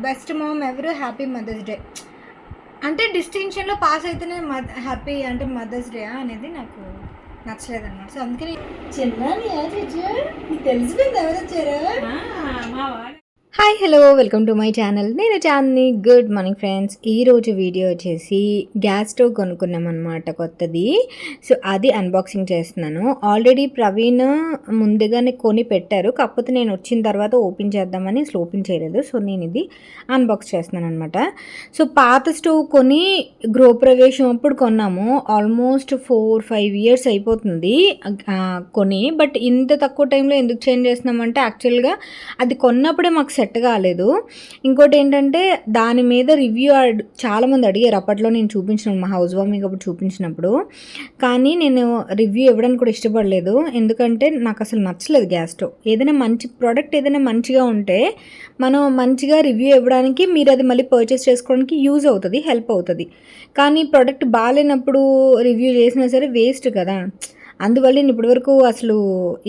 Best ma'am ఎవరు, happy mother's Day అంటే డిస్టింక్షన్లో పాస్ అయితేనే హ్యాపీ అంటే మదర్స్ డే అనేది నాకు నచ్చలేదన్నమాట. సో అందుకని చిన్న నీకు తెలిసిపోయింది ఎవరు వచ్చారు. Hi hello welcome to my channel. నేను చాందిని. Good morning friends. ఈరోజు వీడియో వచ్చేసి గ్యాస్ స్టవ్ కొనుక్కున్నాం అనమాట కొత్తది. సో అది అన్బాక్సింగ్ చేస్తున్నాను. ఆల్రెడీ ప్రవీణ్ ముందుగానే కొని పెట్టారు, కాకపోతే నేను వచ్చిన తర్వాత ఓపెన్ చేద్దామని అసలు ఓపెన్ చేయలేదు. సో నేను ఇది అన్బాక్స్ చేస్తున్నాను అనమాట. సో పాత స్టవ్ కొని గృహప్రవేశం అప్పుడు కొన్నాము. ఆల్మోస్ట్ 4-5 ఇయర్స్ అయిపోతుంది కొని. బట్ ఇంత తక్కువ టైంలో ఎందుకు చేంజ్ చేస్తున్నామంటే యాక్చువల్గా అది కొన్నప్పుడే మాకు సెట్ కాలేదు. ఇంకోటి ఏంటంటే దాని మీద రివ్యూ చాలామంది అడిగారు అప్పట్లో, నేను చూపించినాను మా హౌస్ వార్మింగ్ అప్పుడు చూపించినప్పుడు. కానీ నేను రివ్యూ ఇవ్వడానికి కూడా ఇష్టపడలేదు, ఎందుకంటే నాకు అసలు నచ్చలేదు గ్యాస్ స్టవ్. ఏదైనా మంచి ప్రోడక్ట్ ఏదైనా మంచిగా ఉంటే మనం మంచిగా రివ్యూ ఇవ్వడానికి, మీరు అది మళ్ళీ పర్చేస్ చేసుకోవడానికి యూజ్ అవుతుంది, హెల్ప్ అవుతుంది. కానీ ప్రోడక్ట్ బాగాలేనప్పుడు రివ్యూ చేసినా సరే వేస్ట్ కదా. అందువల్ల నేను ఇప్పటివరకు అసలు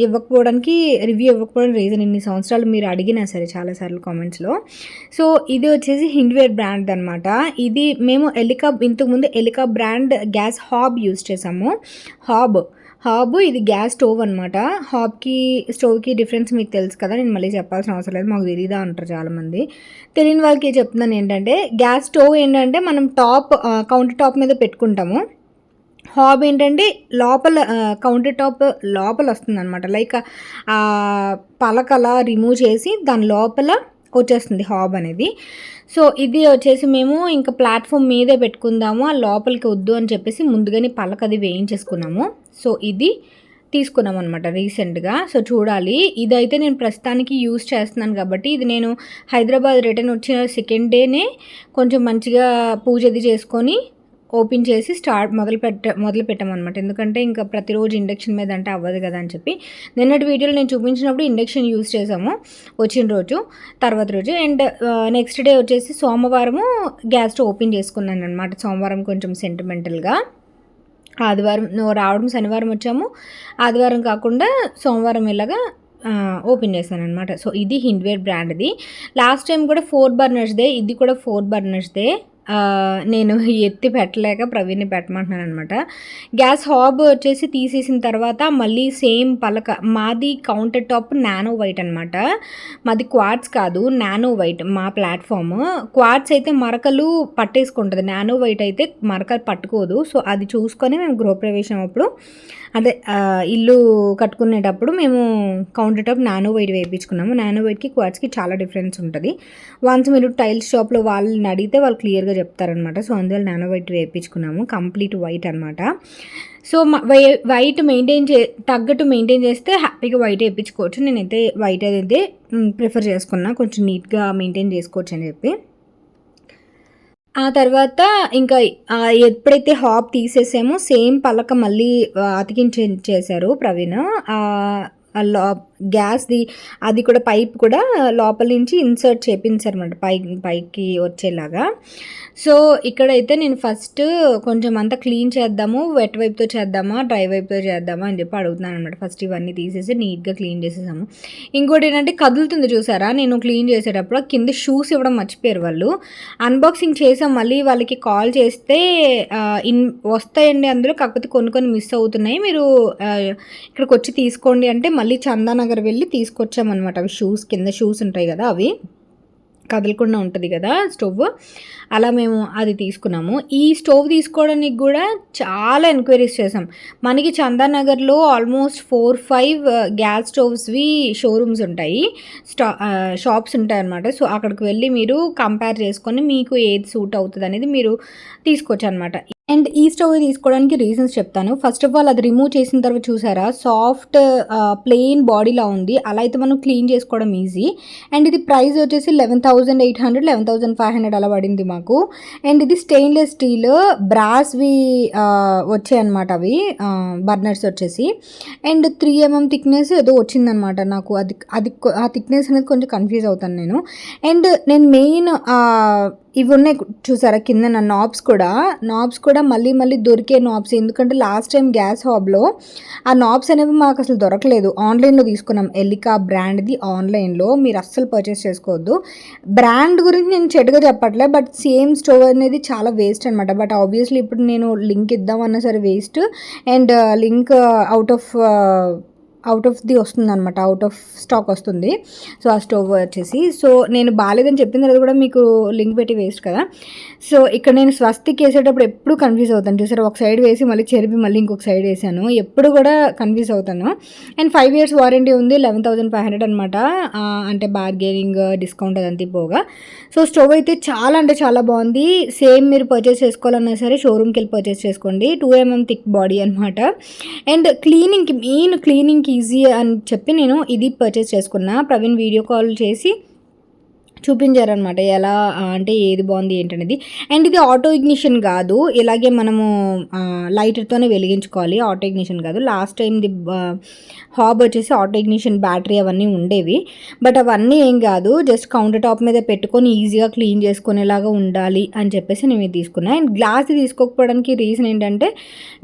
ఇవ్వకపోవడానికి, రివ్యూ ఇవ్వకపోవడానికి రీజన్ ఇన్ని సంవత్సరాలు మీరు అడిగినా సరే చాలాసార్లు కామెంట్స్లో. సో ఇది వచ్చేసి హిండ్వేర్ బ్రాండ్ అనమాట. ఇది మేము ఇంతకుముందు Elica brand gas hub use చేసాము. హాబ్ ఇది గ్యాస్ స్టవ్ అనమాట. హాబ్కి స్టవ్కి డిఫరెన్స్ మీకు తెలుసు కదా, నేను మళ్ళీ చెప్పాల్సిన అవసరం లేదు, మాకు తెలీదా అంటారు చాలామంది. తెలియని వాళ్ళకి చెప్తున్నాను ఏంటంటే, గ్యాస్ స్టవ్ ఏంటంటే మనం కౌంటర్ టాప్ మీద పెట్టుకుంటాము. హాబ్ ఏంటంటే లోపల కౌంటర్ టాప్ లోపల వస్తుంది అనమాట. లైక్ పలకలా రిమూవ్ చేసి దాని లోపల వచ్చేస్తుంది హాబ్ అనేది. సో ఇది వచ్చేసి మేము ఇంకా ప్లాట్ఫామ్ మీదే పెట్టుకుందాము, ఆ లోపలికి వద్దు అని చెప్పేసి ముందుగానే పలకది వేయించేసుకున్నాము. సో ఇది తీసుకున్నాం అనమాట రీసెంట్గా. సో చూడాలి. ఇదైతే నేను ప్రస్తుతానికి యూస్ చేస్తున్నాను కాబట్టి, ఇది నేను హైదరాబాద్ రిటర్న్ వచ్చిన సెకండ్ డేనే కొంచెం మంచిగా పూజ అది చేసుకొని ఓపెన్ చేసి మొదలు పెట్టామన్నమాట. ఎందుకంటే ఇంకా ప్రతిరోజు ఇండక్షన్ మీద అంటే అవ్వదు కదా అని చెప్పి. నిన్నటి వీడియోలో నేను చూపించినప్పుడు ఇండక్షన్ యూజ్ చేసాము వచ్చిన రోజు, తర్వాత రోజు. అండ్ నెక్స్ట్ డే వచ్చేసి సోమవారము గ్యాస్ స్టవ్ ఓపెన్ చేసుకున్నాను అనమాట. సోమవారం కొంచెం సెంటిమెంటల్గా, ఆదివారం రావడం శనివారం వచ్చాము, ఆదివారం కాకుండా సోమవారం ఇలాగా ఓపెన్ చేశాను అనమాట. సో ఇది హిండ్వేర్ బ్రాండ్ది. లాస్ట్ టైం కూడా 4 బర్నర్స్దే, ఇది కూడా 4 బర్నర్స్దే. నేను ఎత్తి పెట్టలేక ప్రవీణ్ని పెట్టమంటున్నాను అనమాట. గ్యాస్ హాబ్ వచ్చేసి తీసేసిన తర్వాత మళ్ళీ సేమ్ పలక, మాది కౌంటర్ టాప్ నానో వైట్ అనమాట. మాది క్వార్ట్స్ కాదు, నానో వైట్ మా ప్లాట్ఫామ్. క్వార్ట్స్ అయితే మరకలు పట్టేసుకుంటుంది, నానో వైట్ అయితే మరకలు పట్టుకోదు. సో అది చూసుకొని మేము గృహప్రవేశం అప్పుడు అదే ఇల్లు కట్టుకునేటప్పుడు మేము కౌంటర్ టాప్ నానో వైట్ వేయించుకున్నాము. నానో వైట్కి క్వార్ట్స్కి చాలా డిఫరెన్స్ ఉంటుంది. వన్స్ మీరు టైల్స్ షాప్లో వాళ్ళని అడిగితే వాళ్ళు క్లియర్గా చెప్తారనమాట. సో అందువల్ల నానో వైట్ వేయించుకున్నాము, కంప్లీట్ వైట్ అనమాట. సో వైట్ తగ్గట్టు మెయింటైన్ చేస్తే హ్యాపీగా వైట్ వేయించుకోవచ్చు. నేనైతే వైట్ అయితే ప్రిఫర్ చేసుకున్నా, కొంచెం నీట్గా మెయింటైన్ చేసుకోవచ్చు అని చెప్పి. ఆ తర్వాత ఇంకా ఎప్పుడైతే హాబ్ తీసేసామో సేమ్ పలక మళ్ళీ అతికించేసారు ప్రవీణ్. గ్యాస్ది అది కూడా పైప్ కూడా లోపల నుంచి ఇన్సర్ట్ చేపించారన్నమాట పైకి వచ్చేలాగా. సో ఇక్కడైతే నేను ఫస్ట్ కొంచెం అంతా క్లీన్ చేద్దాము, వెట్ వైపుతో చేద్దామా డ్రై వైపుతో చేద్దామా అని చెప్పి అడుగుతున్నాను అనమాట. ఫస్ట్ ఇవన్నీ తీసేసి నీట్గా క్లీన్ చేసేసాము. ఇంకోటి ఏంటంటే కదులుతుంది చూసారా, నేను క్లీన్ చేసేటప్పుడు కింద షూస్ ఇవ్వడం మర్చిపోయారు వాళ్ళు. అన్బాక్సింగ్ చేసాం, మళ్ళీ వాళ్ళకి కాల్ చేస్తే వస్తాయండి అందులో, కాకపోతే కొన్ని మిస్ అవుతున్నాయి, మీరు ఇక్కడికి వచ్చి తీసుకోండి అంటే మళ్ళీ చందానగర్ వెళ్ళి తీసుకొచ్చామన్నమాట. అవి షూస్, కింద షూస్ ఉంటాయి కదా, అవి కదలకుండా ఉంటుంది కదా స్టవ్, అలా మేము అది తీసుకున్నాము. ఈ స్టవ్ తీసుకోవడానికి కూడా చాలా ఎంక్వైరీస్ చేసాం. మనకి చందానగర్లో ఆల్మోస్ట్ 4-5 గ్యాస్ స్టవ్స్వి షోరూమ్స్ ఉంటాయి, షాప్స్ ఉంటాయి అన్నమాట. సో అక్కడికి వెళ్ళి మీరు కంపేర్ చేసుకొని మీకు ఏది సూట్ అవుతుంది అనేది మీరు తీసుకోవచ్చు అనమాట. అండ్ ఈ స్టవ్ తీసుకోవడానికి రీజన్స్ చెప్తాను. ఫస్ట్ ఆఫ్ ఆల్ అది రిమూవ్ చేసిన తర్వాత చూసారా సాఫ్ట్ ప్లెయిన్ బాడీలా ఉంది, అలా అయితే మనం క్లీన్ చేసుకోవడం ఈజీ. అండ్ ఇది ప్రైస్ వచ్చేసి 11,800 11,500 అలా పడింది మాకు. అండ్ ఇది స్టెయిన్లెస్ స్టీల్ బ్రాస్వి వచ్చాయన్నమాట అవి బర్నర్స్ వచ్చేసి. అండ్ 3mm థిక్నెస్ ఏదో వచ్చిందనమాట నాకు, అది ఆ థిక్నెస్ అనేది కొంచెం కన్ఫ్యూజ్ అవుతాను నేను. అండ్ నేను మెయిన్ ఇవి ఉన్నాయి చూసారా కింద నా నాబ్స్ కూడా మళ్ళీ మళ్ళీ దొరికే నాబ్స్. ఎందుకంటే లాస్ట్ టైం గ్యాస్ హాబ్లో ఆ నాబ్స్ అనేవి మాకు అసలు దొరకలేదు. ఆన్లైన్లో తీసుకున్నాం, ఎలికా బ్రాండ్ది. ఆన్లైన్లో మీరు అస్సలు పర్చేస్ చేసుకోవద్దు. బ్రాండ్ గురించి నేను చెడుగా చెప్పట్లే, బట్ సేమ్ స్టవ్ అనేది చాలా వేస్ట్ అనమాట. బట్ ఆబ్వియస్లీ ఇప్పుడు నేను లింక్ ఇద్దామన్నా సరే waste. And link out of the వస్తుంది అనమాట, అవుట్ ఆఫ్ స్టాక్ వస్తుంది. సో ఆ స్టవ్ వచ్చేసి, సో నేను బాగాలేదని చెప్పిన తర్వాత కూడా మీకు లింక్ పెట్టి వేస్ట్ కదా. సో ఇక్కడ నేను స్వస్తిక్ వేసేటప్పుడు ఎప్పుడు కన్ఫ్యూజ్ అవుతాను చూసారు. ఒక సైడ్ వేసి మళ్ళీ చెరిపి మళ్ళీ ఇంకొక సైడ్ వేసాను, ఎప్పుడు కూడా కన్ఫ్యూజ్ అవుతాను. అండ్ 5 years వారంటీ ఉంది, 11,500 అనమాట. అంటే బార్గెనింగ్ డిస్కౌంట్ అదంతా పోగా. సో స్టవ్ అయితే చాలా అంటే చాలా బాగుంది. సేమ్ మీరు పర్చేస్ చేసుకోవాలన్నా సరే షోరూమ్కి వెళ్ళి పర్చేస్ చేసుకోండి. 2 mm థిక్ బాడీ అనమాట. అండ్ క్లీనింగ్కి ఈజీ అని చెప్పి నేను ఇది పర్చేస్ చేసుకున్నా. ప్రవీణ్ వీడియో కాల్ చేసి చూపించారనమాట ఎలా అంటే ఏది బాగుంది ఏంటనేది. అండ్ ఇది ఆటో ఇగ్నిషన్ కాదు, ఇలాగే మనము లైటర్తోనే వెలిగించుకోవాలి, ఆటో ఇగ్నిషన్ కాదు. లాస్ట్ టైంది హాబ్ వచ్చేసి ఆటో ఇగ్నిషన్ బ్యాటరీ అవన్నీ ఉండేవి, బట్ అవన్నీ ఏం కాదు, జస్ట్ కౌంటర్ టాప్ మీద పెట్టుకొని ఈజీగా క్లీన్ చేసుకునేలాగా ఉండాలి అని చెప్పేసి నేను ఇది తీసుకున్నాను. అండ్ గ్లాస్ తీసుకోకపోవడానికి రీజన్ ఏంటంటే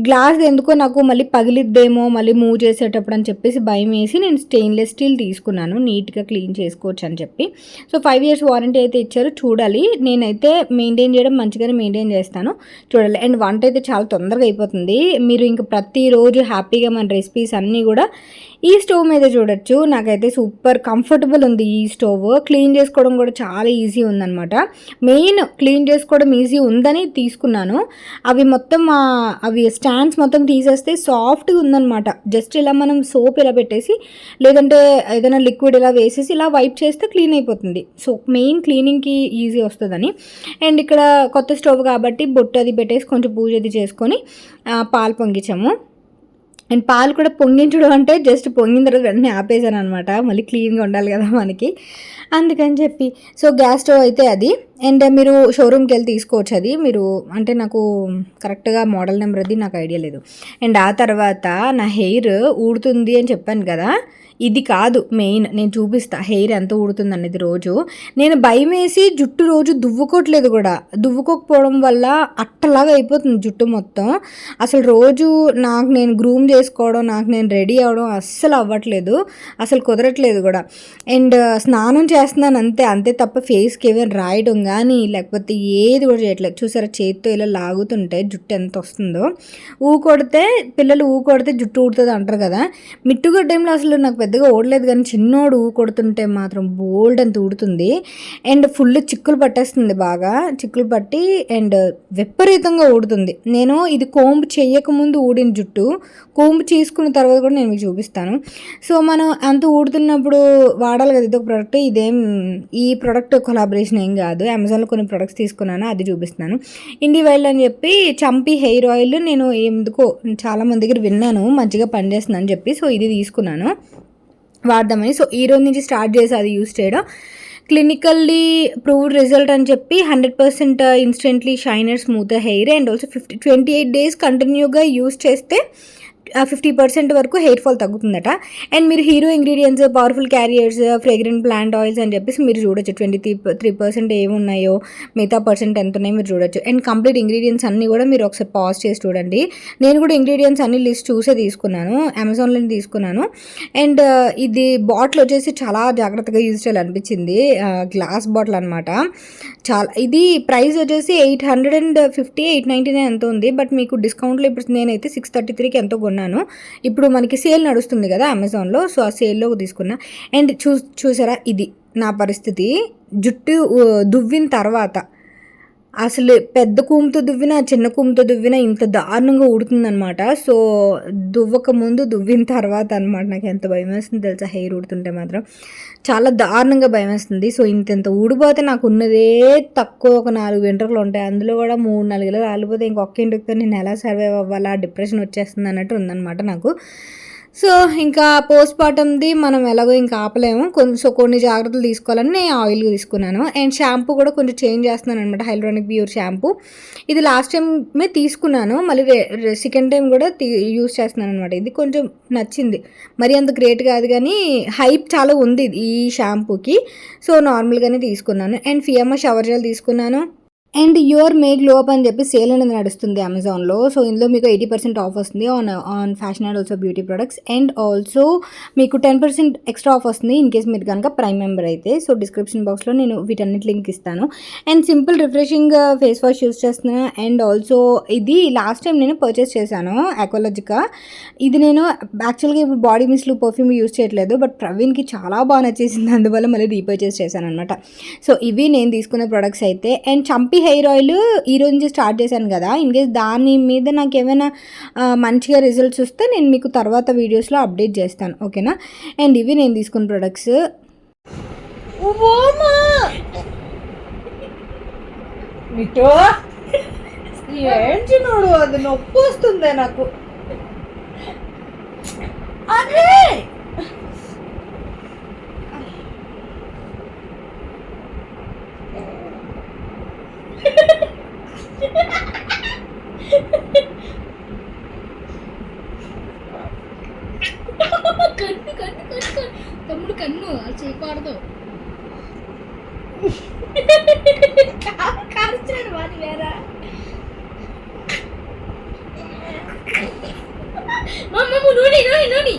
గ్లాస్ ఎందుకో నాకు మళ్ళీ పగిలిద్దేమో మళ్ళీ మూవ్ చేసేటప్పుడు అని చెప్పేసి భయం వేసి నేను స్టెయిన్లెస్ స్టీల్ తీసుకున్నాను, నీట్గా క్లీన్ చేసుకోవచ్చు అని చెప్పి. సో 5 years వారంటీ అయితే ఇచ్చారు, చూడాలి. నేనైతే మెయింటైన్ చేయడం మంచిగానే మెయింటైన్ చేస్తాను, చూడాలి. అండ్ వంట అయితే చాలా తొందరగా అయిపోతుంది. మీరు ఇంకా ప్రతిరోజు హ్యాపీగా మన రెసిపీస్ అన్నీ కూడా ఈ స్టవ్ మీద చూడొచ్చు. నాకైతే సూపర్ కంఫర్టబుల్ ఉంది ఈ స్టవ్. క్లీన్ చేసుకోవడం కూడా చాలా ఈజీ ఉందన్నమాట. మెయిన్ క్లీన్ చేసుకోవడం ఈజీ ఉందని తీసుకున్నాను. అవి స్టాండ్స్ మొత్తం తీసేస్తే సాఫ్ట్గా ఉందన్నమాట. జస్ట్ ఇలా మనం సోప్ ఇలా పెట్టేసి లేదంటే ఏదైనా లిక్విడ్ ఇలా వేసేసి ఇలా వైప్ చేస్తే క్లీన్ అయిపోతుంది. సో మెయిన్ క్లీనింగ్కి ఈజీ వస్తుందని. అండ్ ఇక్కడ కొత్త స్టవ్ కాబట్టి బొట్టు అది పెట్టేసి కొంచెం పూజ అది చేసుకొని పాలు పొంగించాము. అండ్ పాలు కూడా పొంగించడం అంటే జస్ట్ పొంగిన తర్వాత వెంటనే ఆపేసాను అనమాట, మళ్ళీ క్లీన్గా ఉండాలి కదా మనకి, అందుకని చెప్పి. సో గ్యాస్ స్టవ్ అయితే అది. అండ్ మీరు షోరూమ్కి వెళ్ళి తీసుకోవచ్చు అది. మీరు అంటే నాకు కరెక్ట్గా మోడల్ నెంబర్ అది నాకు ఐడియా లేదు. అండ్ ఆ తర్వాత నా హెయిర్ ఊడుతుంది అని చెప్పాను కదా, ఇది కాదు మెయిన్, నేను చూపిస్తా హెయిర్ ఎంత ఊడుతుంది అనేది. రోజు నేను భయం వేసి జుట్టు రోజు దువ్వుకోవట్లేదు కూడా, దువ్వుకోకపోవడం వల్ల అట్టలాగా అయిపోతుంది జుట్టు మొత్తం. అసలు రోజు నాకు నేను గ్రూమ్ చేసుకోవడం, నాకు నేను రెడీ అవ్వడం అస్సలు అవ్వట్లేదు, అసలు కుదరట్లేదు కూడా. అండ్ స్నానం చేస్తున్నాను అంతే తప్ప ఫేస్కి ఏమైనా రాయడం కానీ లేకపోతే ఏది కూడా చేయట్లేదు. చూసారా చేతితో ఇలా లాగుతుంటే జుట్టు ఎంత వస్తుందో. పిల్లలు కొడితే జుట్టు ఊడుతుంది అంటారు కదా, మిట్టుగడ్డ టైంలో అసలు నాకు పెద్దగా ఓడలేదు, కానీ చిన్నోడు కొడుతుంటే మాత్రం బోల్డ్ అంత ఊడుతుంది. అండ్ ఫుల్ చిక్కులు పట్టేస్తుంది, బాగా చిక్కులు పట్టి అండ్ విపరీతంగా ఊడుతుంది. నేను ఇది కోంబు చేయకముందు ఊడిన జుట్టు, కోంబు చేసుకున్న తర్వాత కూడా నేను మీకు చూపిస్తాను. సో మనం అంత ఊడుతున్నప్పుడు వాడాలి కదా, ఇది ఒక ప్రోడక్ట్. ఈ ప్రోడక్ట్ కొలాబరేషన్ ఏం కాదు, అమెజాన్లో కొన్ని ప్రొడక్ట్స్ తీసుకున్నాను, అది చూపిస్తున్నాను. ఇండి వైల్డ్ అని చెప్పి చంపి హెయిర్ ఆయిల్ నేను ఎందుకో చాలామంది దగ్గర విన్నాను మంచిగా పనిచేస్తుందని చెప్పి, సో ఇది తీసుకున్నాను వాడదామని. సో ఈ రోజు నుంచి స్టార్ట్ చేసి అది యూస్ చేయడం. క్లినికల్లీ ప్రూవ్డ్ రిజల్ట్ అని చెప్పి 100% instantly shiner smooth hair. And also 28 days కంటిన్యూగా యూస్ చేస్తే 50% వరకు హెయిర్ ఫాల్ తగ్గుతుందట. అండ్ మీరు hero ingredients, powerful carriers, fragrant plant oils అని చెప్పేసి మీరు చూడొచ్చు. 23% ఏమున్నాయో, మిగతా పర్సెంట్ ఎంత ఉన్నాయో మీరు చూడొచ్చు. అండ్ కంప్లీట్ ఇంగ్రీడియంట్స్ అన్నీ కూడా మీరు ఒకసారి పాజ్ చేసి చూడండి. నేను కూడా ఇంగ్రీడియంట్స్ అన్ని లిస్ట్ చూసే తీసుకున్నాను, అమెజాన్లో తీసుకున్నాను. అండ్ ఇది బాటిల్ వచ్చేసి చాలా జాగ్రత్తగా యూజ్ చేయాలనిపించింది, గ్లాస్ బాటిల్ అనమాట. ఇది ప్రైస్ వచ్చేసి 850, 899 ఎంత ఉంది, బట్ మీకు డిస్కౌంట్లో ఇప్పుడు నేనైతే 633కి ఎంతో కొన్నాను. ఇప్పుడు మనకి సేల్ నడుస్తుంది కదా అమెజాన్లో, సో ఆ సేల్లో తీసుకున్నా. అండ్ చూసారా ఇది నా పరిస్థితి, జుట్టు దువ్విన తర్వాత అసలు పెద్ద కూముతో దువ్వినా చిన్న కూముతో దువ్వినా ఇంత దారుణంగా ఊడుతుందనమాట. సో దువ్వక ముందు దువ్విన తర్వాత అనమాట నాకు ఎంత భయం వేస్తుంది తెలుసా, హెయిర్ ఊడుతుంటే మాత్రం చాలా దారుణంగా భయం వేస్తుంది. సో ఇంత ఊడిపోతే నాకు ఉన్నదే తక్కువ ఒక 4 వెంట్రుకలు ఉంటాయి, అందులో కూడా 3-4 ఇలా రాలిపోతే ఇంకొక ఇంటికి నేను ఎలా సర్వైవ్ అవ్వాలా, డిప్రెషన్ వచ్చేస్తుంది అన్నట్టు ఉందన్నమాట నాకు. సో ఇంకా పోస్ట్ పార్టమ్ది మనం ఎలాగో ఇంకా ఆపలేము, కొన్ని జాగ్రత్తలు తీసుకోవాలని నేను ఆయిల్ తీసుకున్నాను. అండ్ షాంపూ కూడా కొంచెం చేంజ్ చేస్తున్నాను అనమాట, హైలోనిక్ ప్యూర్ షాంపూ. ఇది లాస్ట్ టైమే తీసుకున్నాను, మళ్ళీ సెకండ్ టైం కూడా యూస్ చేస్తున్నాను అనమాట. ఇది కొంచెం నచ్చింది, మరి అంత గ్రేట్ కాదు కానీ హైప్ చాలా ఉంది ఈ షాంపూకి, సో నార్మల్గానే తీసుకున్నాను. అండ్ ఫియామా షవర్ జెల్ తీసుకున్నాను. And your May glow up అని చెప్పి సేల్ అనేది నడుస్తుంది అమెజాన్లో. సో ఇందులో మీకు 80% ఆఫ్ వస్తుంది on fashion and also beauty products. And also మీకు 10% ఎక్స్ట్రా ఆఫ్ వస్తుంది ఇన్ కేస్ మీరు కనుక ప్రైమ్ మెంబర్ అయితే. సో డిస్క్రిప్షన్ బాక్స్లో నేను వీటన్నిటి లింక్ ఇస్తాను. And simple refreshing face wash use చేస్తున్నాను. అండ్ ఆల్సో ఇది లాస్ట్ టైం నేను పర్చేస్ చేశాను అక్వాలజికా. ఇది నేను యాక్చువల్గా ఇప్పుడు బాడీ మిస్ట్లు పర్ఫ్యూమ్ యూస్ చేయట్లేదు, బట్ ప్రవీణ్కి చాలా బాగా నచ్చేసింది, అందువల్ల మళ్ళీ రీపర్చేస్ చేశాను అనమాట. సో ఇవి నేను తీసుకునే ప్రొడక్ట్స్ అయితే. అండ్ చంపి హెయిర్ ఆయిల్ ఈ రోజు నుంచి స్టార్ట్ చేశాను కదా, ఇన్ కేస్ దాని మీద నాకు ఏమైనా మంచిగా రిజల్ట్స్ వస్తే నేను మీకు తర్వాత వీడియోస్లో అప్డేట్ చేస్తాను, ఓకేనా. అండ్ ఇవి నేను తీసుకున్న ప్రొడక్ట్స్. ఏంటి నోడు, అది నొప్పి వస్తుంది నాకు. అదే కన్ను కన్ను కన్ను తమ్ముడు కన్ను చేయకూడదు. కాల్చాడు వాడి వేరా. నూనె నూనె నూనె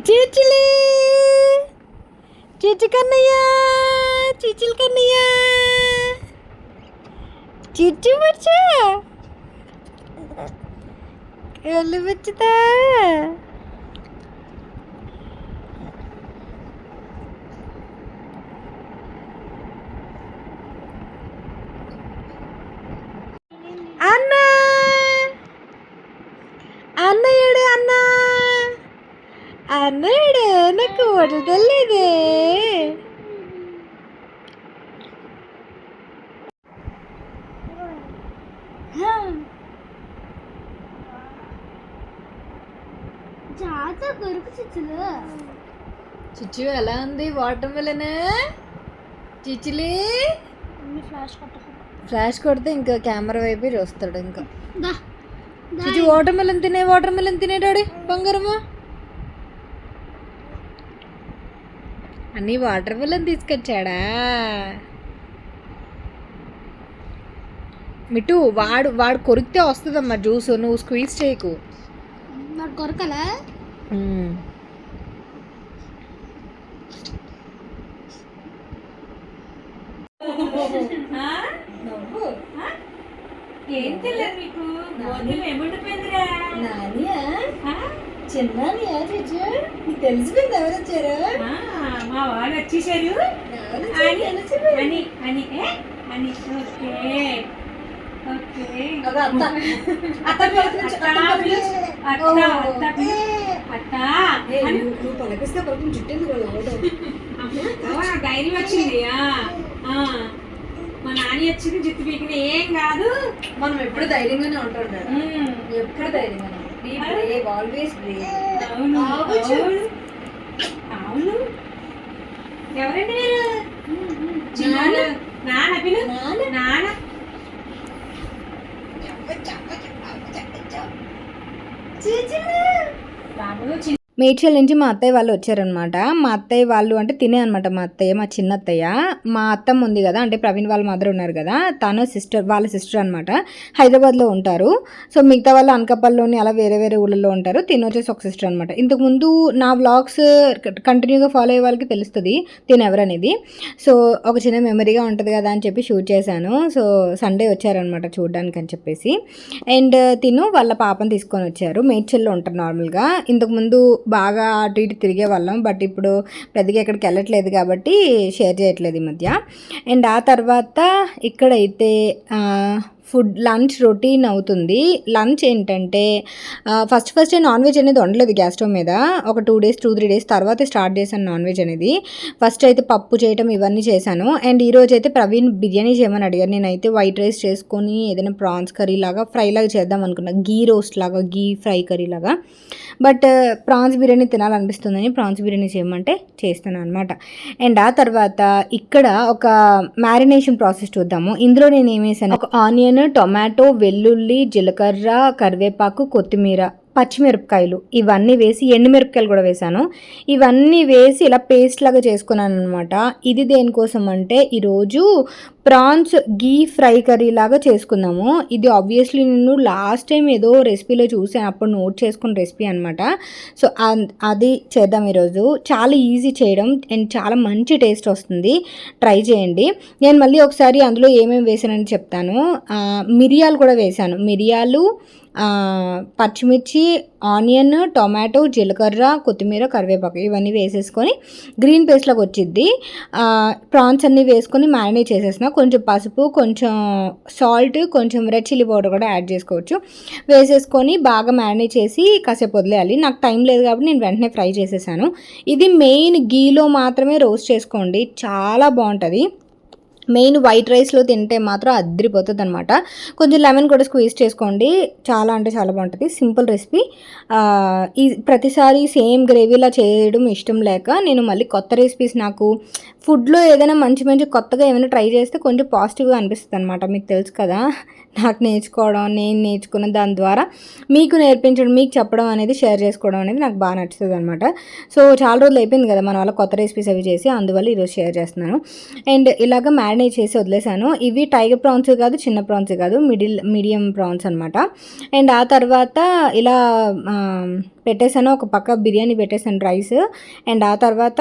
చీచిలి చీచి కన్నయ్య చీచిల్ కన్నయ్య చీచి వచ్చా కళ్ళు వచ్చుతా. అన్నా అన్నయ్యడు అన్నా అన్నయ్యడు నాకు వదలలేదే. చిచ్చు ఎలా ఉంది వాటర్ మిలన్ చిచ్చులి. ఫ్లాష్ కొడితే ఇంకా కెమెరా వైపు చూస్తాడు. ఇంకా చిచ్చు వాటర్ మిలన్ తినేటాడు బంగారమా. అన్నీ వాటర్ మిలన్ తీసుకొచ్చాడా మిటు. వాడు కొరికితే వస్తుందమ్మా జ్యూస్, నువ్వు స్క్వీజ్ చేయకు. వాడు కొరకలా. ఏం తెలియదు మీకు, ఏముండిపోయిందిరా చిన్నానియా చిచ్చు. నీకు తెలిసిపోయింది ఎవరు వచ్చారు? మా వాళ్ళు వచ్చేసారు అని అని అని. ఓకే ఓకే నువ్వు పలకిస్తే పలకం చుట్టేంది ధైర్యం వచ్చింది. మా నాని వచ్చింది జుట్టు పీకిన ఏం కాదు. మనం ఎప్పుడు ధైర్యంగానే ఉంటాడు, ఎప్పుడు ధైర్యంగానే. ఆల్వేస్ అవును అవును. ఎవరండి మీరు? నాన్న పిలు నాన్న. మేడ్చల్ నుంచి మా అత్తయ్య వాళ్ళు వచ్చారనమాట. మా అత్తయ్య వాళ్ళు అంటే తినే అనమాట. మా అత్తయ్య, మా చిన్న అత్తయ్య, మా అత్తమ్మ ఉంది కదా, అంటే ప్రవీణ్ వాళ్ళ మదర్ ఉన్నారు కదా, తను సిస్టర్, వాళ్ళ సిస్టర్ అనమాట. హైదరాబాద్లో ఉంటారు. సో మిగతా వాళ్ళు అనకాపల్లిలోని అలా వేరే వేరే ఊళ్ళలో ఉంటారు. తిను వచ్చేసి ఒక సిస్టర్ అనమాట. ఇంతకుముందు నా వ్లాగ్స్ కంటిన్యూగా ఫాలో అయ్యే వాళ్ళకి తెలుస్తుంది తిను ఎవరనేది. సో ఒక చిన్న మెమరీగా ఉంటుంది కదా అని చెప్పి షూట్ చేశాను. సో సండే వచ్చారనమాట చూడడానికి అని చెప్పేసి. అండ్ తిను వాళ్ళ పాపను తీసుకొని వచ్చారు. మేడ్చల్లో ఉంటారు నార్మల్గా. ఇంతకుముందు బాగా అటు ఇటు తిరిగే వాళ్ళం, బట్ ఇప్పుడు పెద్దగా ఎక్కడికి వెళ్ళట్లేదు కాబట్టి షేర్ చేయట్లేదు ఈ మధ్య. అండ్ ఆ తర్వాత ఇక్కడైతే ఫుడ్ లంచ్ రొటీన్ అవుతుంది. లంచ్ ఏంటంటే ఫస్ట్ నాన్ వెజ్ అనేది వండలేదు గ్యాస్ స్టవ్ మీద. ఒక 2-3 డేస్ తర్వాత స్టార్ట్ చేశాను నాన్ వెజ్ అనేది. ఫస్ట్ అయితే పప్పు చేయటం ఇవన్నీ చేశాను. అండ్ ఈరోజు అయితే ప్రవీణ్ బిర్యానీ చేయమని అడిగారు. నేనైతే వైట్ రైస్ చేసుకొని ఏదైనా ప్రాన్స్ కర్రీ లాగా ఫ్రై లాగా చేద్దాం అనుకున్నా, గీ రోస్ట్ లాగా, గీ ఫ్రై కర్రీ లాగా. బట్ ప్రాన్స్ బిర్యానీ తినాలనిపిస్తుందని ప్రాన్స్ బిర్యానీ చేయమంటే చేస్తాను అనమాట. అండ్ ఆ తర్వాత ఇక్కడ ఒక మ్యారినేషన్ ప్రాసెస్ చూద్దాము. ఇందులో నేను ఏం వేసాను, ఒక ఆనియన్, టొమాటో, వెల్లుల్లి, జీలకర్ర, కరివేపాకు, కొత్తిమీర, పచ్చిమిరపకాయలు ఇవన్నీ వేసి, ఎండుమిరపకాయలు కూడా వేసాను. ఇవన్నీ వేసి ఇలా పేస్ట్ లాగా చేసుకున్నాను అనమాట. ఇది దేనికోసం అంటే ఈరోజు ప్రాన్స్ గీ ఫ్రై కర్రీ లాగా చేసుకుందాము. ఇది ఆబ్వియస్లీ నేను లాస్ట్ టైం ఏదో రెసిపీలో చూసాను, అప్పుడు నోట్ చేసుకున్న రెసిపీ అనమాట. సో అది చేద్దాం ఈరోజు. చాలా ఈజీ చేయడం అండ్ చాలా మంచి టేస్ట్ వస్తుంది. ట్రై చేయండి. నేను మళ్ళీ ఒకసారి అందులో ఏమేమి వేసానని చెప్తాను. మిరియాలు కూడా వేసాను. మిరియాలు, పచ్చిమిర్చి, ఆనియన్, టొమాటో, జీలకర్ర, కొత్తిమీర, కరివేపాకు ఇవన్నీ వేసేసుకొని గ్రీన్ పేస్ట్లోకి వచ్చిద్ది. ప్రాన్స్ అన్నీ వేసుకొని మ్యారినేట్ చేసేసిన. కొంచెం పసుపు, కొంచెం సాల్ట్, కొంచెం రెడ్ చిల్లీ పౌడర్ కూడా యాడ్ చేసుకోవచ్చు. వేసేసుకొని బాగా మ్యారినేట్ చేసి కాసేపు వదిలేయాలి. నాకు టైం లేదు కాబట్టి నేను వెంటనే ఫ్రై చేసేసాను. ఇది మెయిన్ గీలో మాత్రమే రోస్ట్ చేసుకోండి, చాలా బాగుంటుంది. మెయిన్ వైట్ రైస్లో తింటే మాత్రం అద్దరిపోతుంది అనమాట. కొంచెం లెమన్ కూడా స్క్వీజ్ చేసుకోండి, చాలా అంటే చాలా బాగుంటుంది. Simple recipe. ఈ ప్రతిసారి సేమ్ గ్రేవీలా చేయడం ఇష్టం లేక నేను మళ్ళీ కొత్త రెసిపీస్, నాకు ఫుడ్లో ఏదైనా మంచి మంచి కొత్తగా ఏమైనా ట్రై చేస్తే కొంచెం పాజిటివ్గా అనిపిస్తుంది అనమాట. మీకు తెలుసు కదా, నాకు నేర్చుకోవడం, నేను నేర్చుకున్న దాని ద్వారా మీకు నేర్పించడం, మీకు చెప్పడం అనేది, షేర్ చేసుకోవడం అనేది నాకు బాగా నచ్చుతుంది అనమాట. సో చాలా రోజులు అయిపోయింది కదా మన వాళ్ళ కొత్త రెసిపీస్ అవి చేసి, అందువల్ల ఈరోజు షేర్ చేస్తున్నాను. అండ్ ఇలాగ మ్యారినేట్ చేసి వదిలేసాను. ఇవి టైగర్ ప్రాన్స్ కాదు, చిన్న ప్రాన్స్ కాదు, మీడియం ప్రాన్స్ అనమాట. అండ్ ఆ తర్వాత ఇలా పెట్టేశాను. ఒక పక్క బిర్యానీ పెట్టేశాను, రైస్. అండ్ ఆ తర్వాత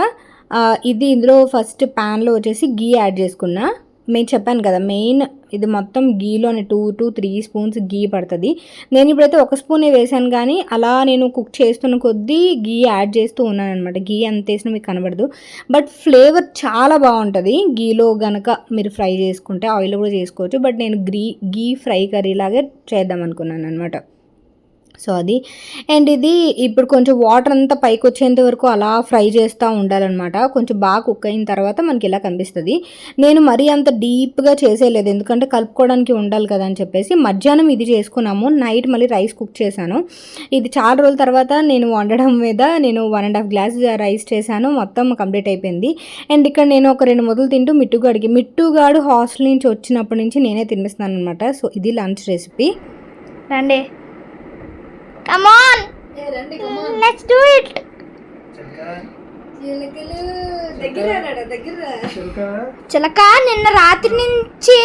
ఇది ఇందులో ఫస్ట్ ప్యాన్లో వచ్చేసి గీ యాడ్ చేసుకున్నా. నేను చెప్పాను కదా, మెయిన్ ఇది మొత్తం గీలోనే 2 to 3 స్పూన్స్ గీ పడుతుంది. నేను ఇప్పుడైతే 1 స్పూనే వేసాను, కానీ అలా నేను కుక్ చేస్తున్న కొద్దీ గీ యాడ్ చేస్తూ ఉన్నాను అనమాట. గీ ఎంత వేసినా మీకు కనబడదు, బట్ ఫ్లేవర్ చాలా బాగుంటుంది గీలో గనక మీరు ఫ్రై చేసుకుంటే. ఆయిల్ కూడా చేసుకోవచ్చు, బట్ నేను గీ ఫ్రై కర్రీ లాగే చేద్దాం అనుకున్నాను అనమాట. సో అది. అండ్ ఇది ఇప్పుడు కొంచెం వాటర్ అంతా పైకి వచ్చేంత వరకు అలా ఫ్రై చేస్తూ ఉండాలన్నమాట. కొంచెం బాగా కుక్ అయిన తర్వాత మనకి ఇలా కనిపిస్తుంది. నేను మరీ అంత డీప్గా చేసేయలేదు, ఎందుకంటే కలుపుకోవడానికి ఉండాలి కదా అని చెప్పేసి. మధ్యాహ్నం ఇది చేసుకున్నాము, నైట్ మళ్ళీ రైస్ కుక్ చేశాను. ఇది చాలా రోజుల తర్వాత నేను వండడం మీద నేను 1.5 గ్లాస్ రైస్ చేశాను, మొత్తం కంప్లీట్ అయిపోయింది. అండ్ ఇక్కడ నేను ఒక 2 ముద్దలు తింటూ మిట్టుగాడు హాస్టల్ నుంచి వచ్చినప్పటి నుంచి నేనే తినిపిస్తున్నాను అనమాట. సో ఇది లంచ్ రెసిపీ. రండి, come on, let's do it. చిలక నిన్న రాత్రి నుంచి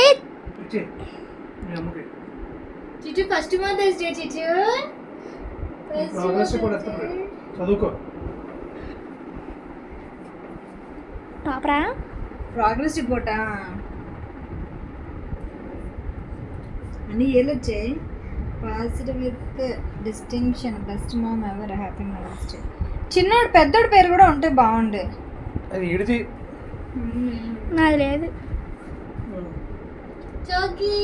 చిచ్చు ఫస్ట్ మదర్స్ డే. చిచ్చు ప్రోగ్రెస్ రిపోర్టా అన్నీ ఏళ్ళు వచ్చాయి. Passed with distinction, best mom ever, happy mothers Day. చిన్నోడు పెద్దోడు పేరు కూడా ఉంటే బాగుండే. నాది లేదు. చాకీ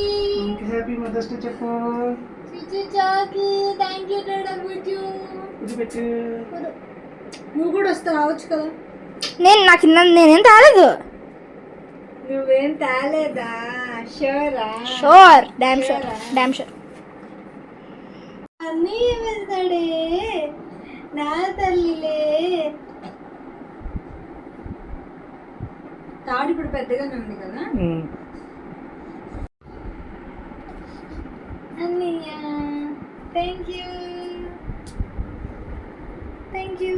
హ్యాపీ మదర్స్ డే చెప్పు. Chaki thank you Dada Bujju. నువ్వు కూడా వస్తా రావచ్చు కదా. నేనేం తాలేదు. నువ్వేం తాలేదా? Sure damn sure. అన్నీ వెళ్తాడే నా తల్లిలే. తాడు ఇప్పుడు పెద్దగానే ఉంది కదా. అన్నయ్య థ్యాంక్ యూ. Thank you.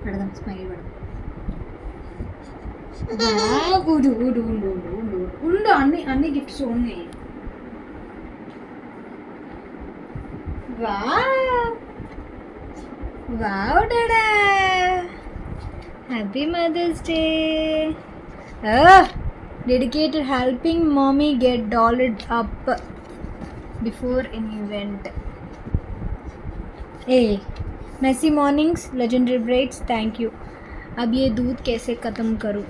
పెడదాం స్మైల్ పెడదాం. ఉండు అన్ని గిఫ్ట్స్ ఉన్నాయి. Wow Dada, happy mothers day. Dedicated helping mommy get dolled up before an event. Hey, messy mornings, legendary braids, thank you. अब ये दूध कैसे खत्म करूं?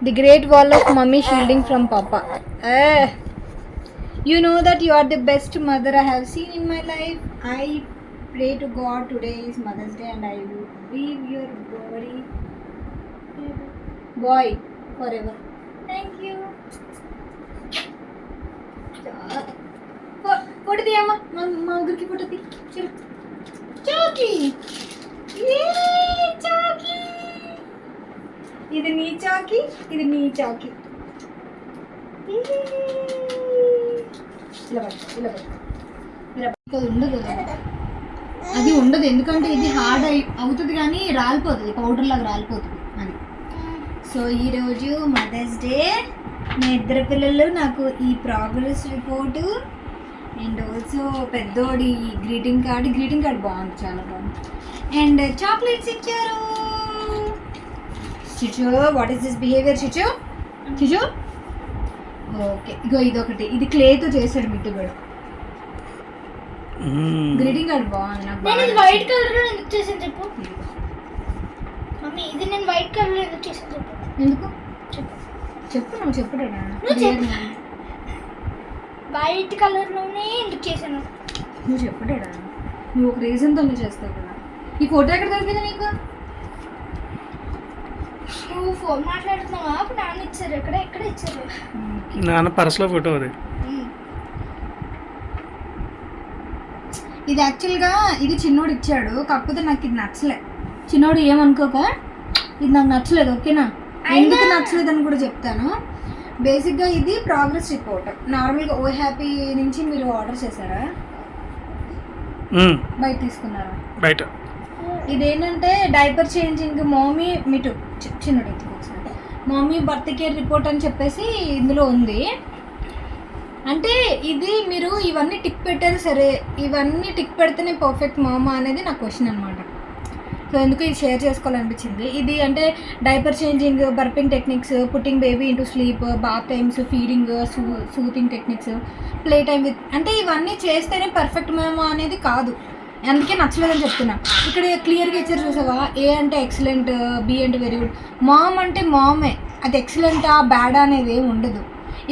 The great wall of mommy shielding from papa. You know that you are the best mother I have seen in my life. I pray to God today is Mother's Day and I will leave your boy forever. Thank you. Photo दिया माँ उधर की photo दी. चलो चौकी, ये चौकी, ఇది నీ చాకి, ఇది నీ చాకి. ఉండదు, అది ఉండదు ఎందుకంటే ఇది హార్డ్ అవుతుంది కానీ రాలిపోతుంది, పౌడర్ లాగా రాలిపోతుంది అని. సో ఈరోజు మదర్స్ డే. నా ఇద్దరు పిల్లలు నాకు ఈ ప్రోగ్రెస్ రిపోర్టు అండ్ ఆల్సో పెద్దోడి గ్రీటింగ్ కార్డ్ బాగుంది, చాలా బాగుంది. అండ్ చాక్లెట్స్ ఇచ్చారు. Chichu, what is this behaviour Chichu? Chichu okay, ఇగో ఇదొకటి, ఇది క్లేతో చేశాడు మిట్టు కూడా. గ్రీటింగ్ కార్డ్ బాగుంది. నాకు వైట్ కలర్ లో ఎందుకు చేసాను చెప్పు మమ్మీ. ఇది నేను వైట్ కలర్ లో ఎందుకు చేసాను చెప్పు. ఎందుకు చెప్పు నువ్వు చెప్పుడా. వైట్ కలర్ లోనే ఎందుకు చేశాను నువ్వు చెప్పుడా. నువ్వు ఒక రీజన్తో నువ్వు చేస్తావు కదా. ఈ ఫోటో ఎక్కడ దొరికింది నీకు? నువ్వు ఫోన్ మాట్లాడుతున్నావా? అప్పుడు నాన్న ఇచ్చారు. ఎక్కడ ఇచ్చారు? నాన్న పర్సులో ఫోటో. అది ఇది యాక్చువల్గా ఇది చిన్నోడు ఇచ్చాడు, కాకపోతే నాకు ఇది నచ్చలే. చిన్నోడు ఏమనుకోక, ఇది నాకు నచ్చలేదు ఓకేనా. ఎందుకు నచ్చలేదు అని కూడా చెప్తాను. బేసిక్గా ఇది ప్రోగ్రెస్ రిపోర్ట్. నార్మల్గా ఓ హ్యాపీ నుంచి మీరు ఆర్డర్ చేశారా, బయట తీసుకున్నారా? బయట. ఇదేంటంటే డైపర్ చేంజింగ్ మమ్మీ మిటు చిన్నడు ఎత్తుకోవచ్చు, మమ్మీ బర్త్ కేర్ రిపోర్ట్ అని చెప్పేసి ఇందులో ఉంది. అంటే ఇది మీరు ఇవన్నీ టిక్ పెట్టారు సరే, ఇవన్నీ టిక్ పెడితేనే పర్ఫెక్ట్ మామా అనేది నా క్వశ్చన్ అనమాట. సో ఎందుకు ఇది షేర్ చేసుకోవాలనిపించింది. ఇది అంటే diaper changing, burping techniques, putting baby into sleep, bath times, feeding, soothing techniques, play time with, అంటే ఇవన్నీ చేస్తేనే పర్ఫెక్ట్ మామా అనేది కాదు. అందుకే నచ్చలేదని చెప్తున్నా. ఇక్కడ క్లియర్గా ఇచ్చారు చూసావా, ఏ అంటే ఎక్సలెంట్, బి అంటే వెరీ గుడ్, మామ్ అంటే మామే. అది ఎక్సలెంటా బ్యాడా అనేది ఏమి ఉండదు.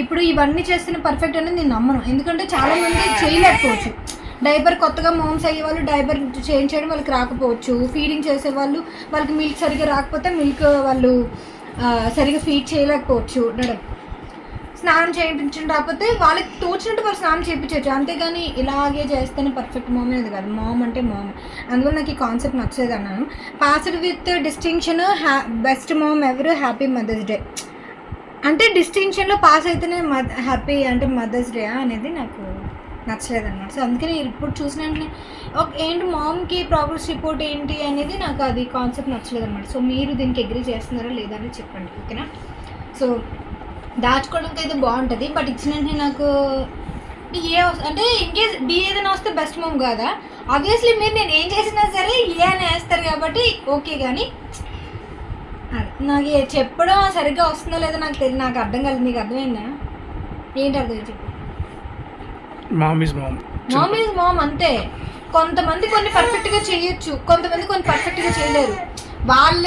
ఇప్పుడు ఇవన్నీ చేస్తేనే పర్ఫెక్ట్ అనేది నేను నమ్మను. ఎందుకంటే చాలామంది చేయలేకపోవచ్చు. డైపర్ కొత్తగా మామ్స్ అయ్యేవాళ్ళు డైపర్ చేంజ్ చేయడం వాళ్ళకి రాకపోవచ్చు. ఫీడింగ్ చేసేవాళ్ళు వాళ్ళకి మిల్క్ సరిగ్గా రాకపోతే మిల్క్ వాళ్ళు సరిగ్గా ఫీడ్ చేయలేకపోవచ్చు. స్నానం చేయించడం రాకపోతే వాళ్ళకి తోచినట్టు వాళ్ళు స్నానం చేయించవచ్చు. అంతేగాని ఇలాగే చేస్తేనే పర్ఫెక్ట్ మామ్ అనేది కాదు. మామ్ అంటే మామ్. అందువల్ల నాకు ఈ కాన్సెప్ట్ నచ్చలేదు అన్నాను. Passed with distinction, best mom ever, happy mothers Day. అంటే డిస్టింక్షన్లో పాస్ అయితేనే హ్యాపీ అంటే మదర్స్ డే అనేది నాకు నచ్చలేదు అన్నమాట. సో అందుకని ఇప్పుడు చూసినట్లే ఏంటి మామ్కి ప్రోగ్రెస్ రిపోర్ట్ ఏంటి అనేది నాకు అది కాన్సెప్ట్ నచ్చలేదు అనమాట. సో మీరు దీనికి అగ్రీ చేస్తున్నారా లేదా అని చెప్పండి ఓకేనా. సో దాచుకోవడానికి అయితే బాగుంటుంది, బట్ ఇచ్చినట్టు నాకు ఏ అంటే ఇన్కేస్ డి ఏదైనా వస్తే బెస్ట్ మామ్ కాదా. ఆబ్వియస్లీ మీరు నేను ఏం చేసినా సరే ఏ అని వేస్తారు కాబట్టి ఓకే, కానీ నాకు చెప్పడం సరిగ్గా వస్తుందో లేదో నాకు తెలియదు. నాకు అర్థం కాలేదు, నీకు అర్థమైందా? ఏంటి అర్థం చెప్పు. Mom is mom, mom is mom అంతే. కొంతమంది కొన్ని పర్ఫెక్ట్గా చేయొచ్చు, కొంతమంది కొన్ని పర్ఫెక్ట్గా చేయలేరు. వాళ్ళ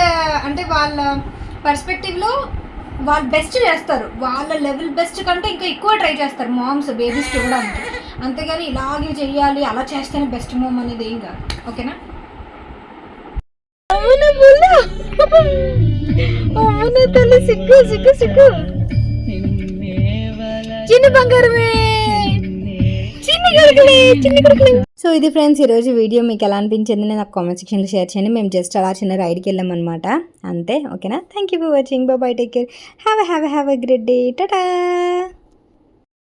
అంటే వాళ్ళ పర్స్పెక్టివ్లో వాళ్ళు బెస్ట్ చేస్తారు, వాళ్ళ లెవెల్ బెస్ట్ కంటే ఇంకా ఎక్కువ ట్రై చేస్తారు మామ్స్ బేబీస్కి ఇవ్వడానికి. అంతేగాని ఇలాగే చెయ్యాలి అలా చేస్తేనే బెస్ట్ మామ్ అనేది ఏం కాదు ఓకేనా. సిగ్గు సిగ్గు సిగ్గు చిన్న బంగారమే, చిన్న కొడుకులే, చిన్న కొడుకులే. సో ఇది ఫ్రెండ్స్ ఈరోజు వీడియో మీకు ఎలా అనిపించింది నాకు కామెంట్ సెక్షన్లో షేర్ చేయండి. మేము జస్ట్ అలా చిన్న రైడ్కి వెళ్ళామన్నమాట అంతే ఓకేనా. Thank you for watching, by by, take care, have a great day, Tata.